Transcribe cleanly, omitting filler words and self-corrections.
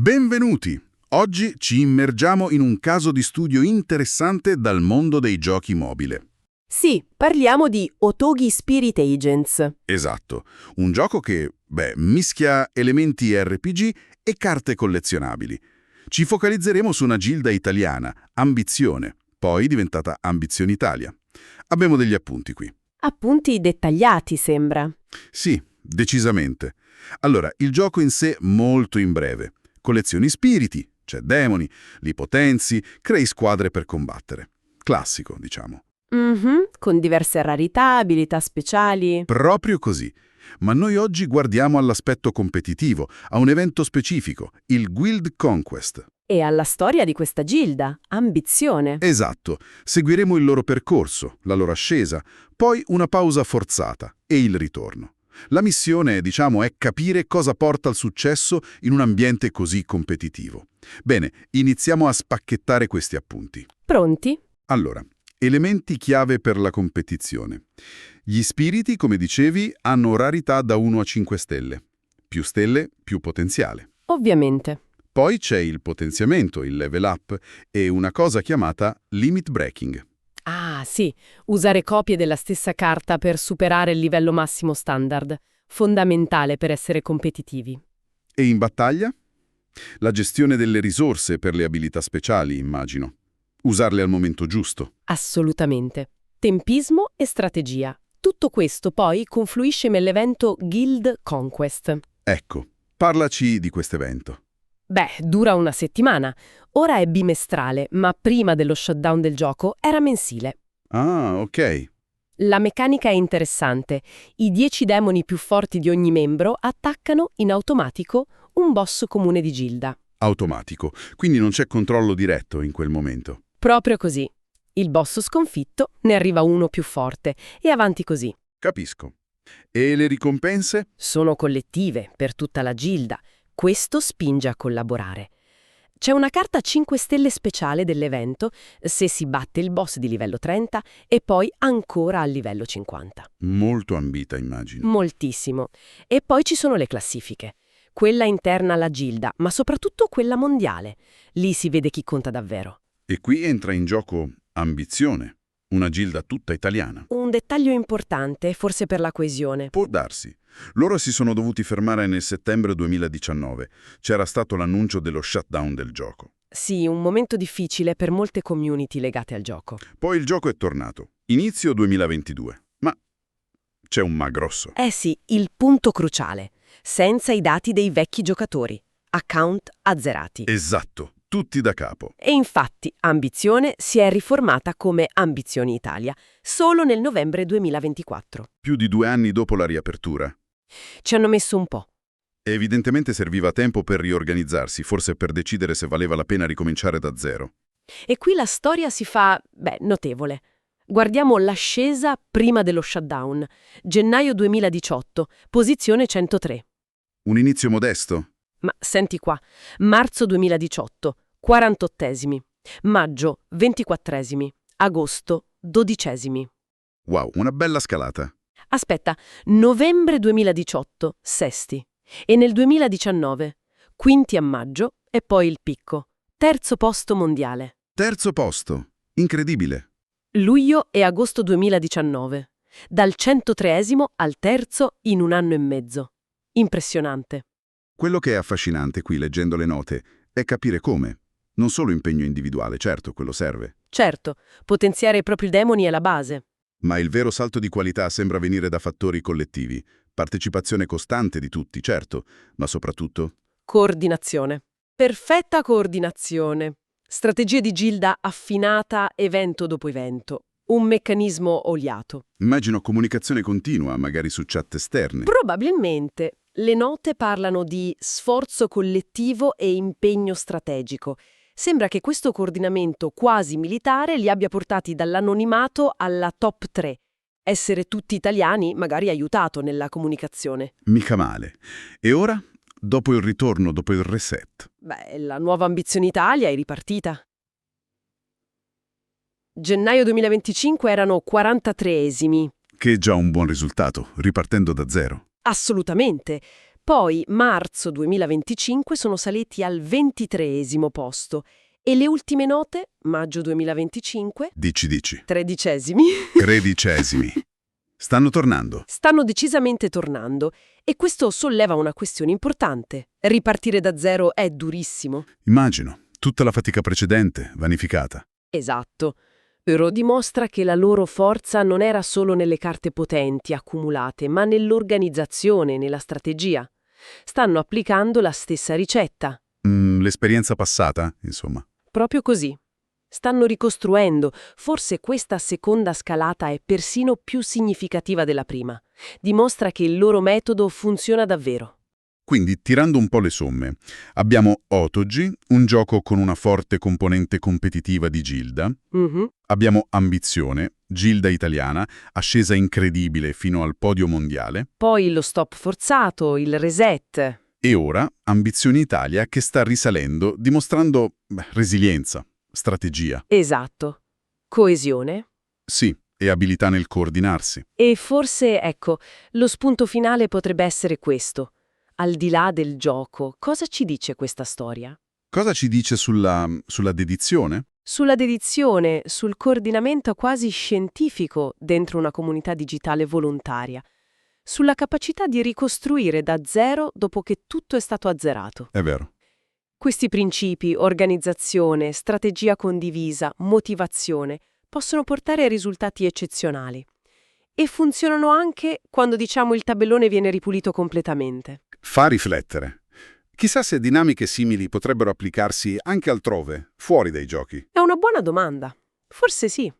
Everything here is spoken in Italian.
Benvenuti! Oggi ci immergiamo in un caso di studio interessante dal mondo dei giochi mobile. Sì, parliamo di Otogi Spirit Agents. Esatto, un gioco che, mischia elementi RPG e carte collezionabili. Ci focalizzeremo su una gilda italiana, Ambizione, poi diventata Ambizione Italia. Abbiamo degli appunti qui. Appunti dettagliati, sembra. Sì, decisamente. Allora, il gioco in sé molto in breve. Collezioni spiriti, c'è demoni, li potenzi, crei squadre per combattere. Classico, diciamo. Con diverse rarità, abilità speciali. Proprio così. Ma noi oggi guardiamo all'aspetto competitivo, a un evento specifico, il Guild Conquest. E alla storia di questa gilda, Ambizione. Esatto, seguiremo il loro percorso, la loro ascesa, poi una pausa forzata e il ritorno. La missione, diciamo, è capire cosa porta al successo in un ambiente così competitivo. Bene, iniziamo a spacchettare questi appunti. Pronti? Allora, elementi chiave per la competizione. Gli spiriti, come dicevi, hanno rarità da 1 a 5 stelle. Più stelle, più potenziale. Ovviamente. Poi c'è il potenziamento, il level up, e una cosa chiamata limit breaking. Ah, sì, usare copie della stessa carta per superare il livello massimo standard. Fondamentale per essere competitivi. E in battaglia? La gestione delle risorse per le abilità speciali, immagino. Usarle al momento giusto. Assolutamente. Tempismo e strategia. Tutto questo poi confluisce nell'evento Guild Conquest. Ecco, parlaci di quest'evento. Dura una settimana. Ora è bimestrale, ma prima dello shutdown del gioco era mensile. Ah, ok. La meccanica è interessante. I 10 demoni più forti di ogni membro attaccano in automatico un boss comune di gilda. Automatico, quindi non c'è controllo diretto in quel momento. Proprio così. Il boss sconfitto, ne arriva uno più forte e avanti così. Capisco. E le ricompense? Sono collettive per tutta la gilda. Questo spinge a collaborare. C'è una carta 5 stelle speciale dell'evento se si batte il boss di livello 30 e poi ancora al livello 50. Molto ambita, immagino. Moltissimo. E poi ci sono le classifiche. Quella interna alla gilda, ma soprattutto quella mondiale. Lì si vede chi conta davvero. E qui entra in gioco Ambizione, una gilda tutta italiana. Un dettaglio importante, forse per la coesione. Può darsi. Loro si sono dovuti fermare nel settembre 2019. C'era stato l'annuncio dello shutdown del gioco. Sì, un momento difficile per molte community legate al gioco. Poi il gioco è tornato. Inizio 2022. Ma c'è un ma grosso. Eh sì, il punto cruciale. Senza i dati dei vecchi giocatori. Account azzerati. Esatto, tutti da capo. E infatti Ambizione si è riformata come Ambizioni Italia solo nel novembre 2024. Più di 2 anni dopo la riapertura. Ci hanno messo un po'. Evidentemente serviva tempo per riorganizzarsi, forse per decidere se valeva la pena ricominciare da zero. E qui la storia si fa, notevole. Guardiamo l'ascesa prima dello shutdown. Gennaio 2018, posizione 103. Un inizio modesto? Ma senti qua, marzo 2018, 48esimi. Maggio, 24esimi. Agosto, 12esimi. Wow, una bella scalata. Aspetta, novembre 2018, sesti. E nel 2019, quinti a maggio e poi il picco. Terzo posto mondiale. Terzo posto. Incredibile. Luglio e agosto 2019. Dal 103esimo al terzo in un anno e mezzo. Impressionante. Quello che è affascinante qui, leggendo le note, è capire come. Non solo impegno individuale, certo, quello serve. Certo, potenziare i propri demoni è la base. Ma il vero salto di qualità sembra venire da fattori collettivi. Partecipazione costante di tutti, certo, ma soprattutto Coordinazione. Perfetta coordinazione. Strategia di gilda affinata evento dopo evento. Un meccanismo oliato. immagino comunicazione continua, magari su chat esterne. Probabilmente. Le note parlano di sforzo collettivo e impegno strategico. Sembra che questo coordinamento quasi militare li abbia portati dall'anonimato alla top 3. Essere tutti italiani magari ha aiutato nella comunicazione. Mica male. E ora? Dopo il ritorno, dopo il reset. La nuova Ambizione Italia è ripartita. Gennaio 2025 erano 43esimi. Che è già un buon risultato, ripartendo da zero. Assolutamente. Poi, marzo 2025, sono saliti al 23° posto e le ultime note, maggio 2025, Dici. 13°. 13°. Stanno tornando. Stanno decisamente tornando e questo solleva una questione importante. Ripartire da zero è durissimo. Immagino. Tutta la fatica precedente, vanificata. Esatto. Però dimostra che la loro forza non era solo nelle carte potenti accumulate, ma nell'organizzazione, nella strategia. Stanno applicando la stessa ricetta. L'esperienza passata, insomma. Proprio così. Stanno ricostruendo. Forse questa seconda scalata è persino più significativa della prima. Dimostra che il loro metodo funziona davvero. Quindi, tirando un po' le somme, abbiamo Otogi, un gioco con una forte componente competitiva di Gilda. Mhm. Abbiamo Ambizione, Gilda italiana, ascesa incredibile fino al podio mondiale. Poi lo stop forzato, il reset. E ora Ambizione Italia che sta risalendo, dimostrando resilienza, strategia. Esatto. Coesione. Sì, e abilità nel coordinarsi. E forse, ecco, lo spunto finale potrebbe essere questo. Al di là del gioco, cosa ci dice questa storia? Cosa ci dice sulla dedizione? Sulla dedizione, sul coordinamento quasi scientifico dentro una comunità digitale volontaria, sulla capacità di ricostruire da zero dopo che tutto è stato azzerato. È vero. Questi principi, organizzazione, strategia condivisa, motivazione, possono portare a risultati eccezionali. E funzionano anche quando, diciamo, il tabellone viene ripulito completamente. Fa riflettere. Chissà se dinamiche simili potrebbero applicarsi anche altrove, fuori dai giochi. È una buona domanda. Forse sì.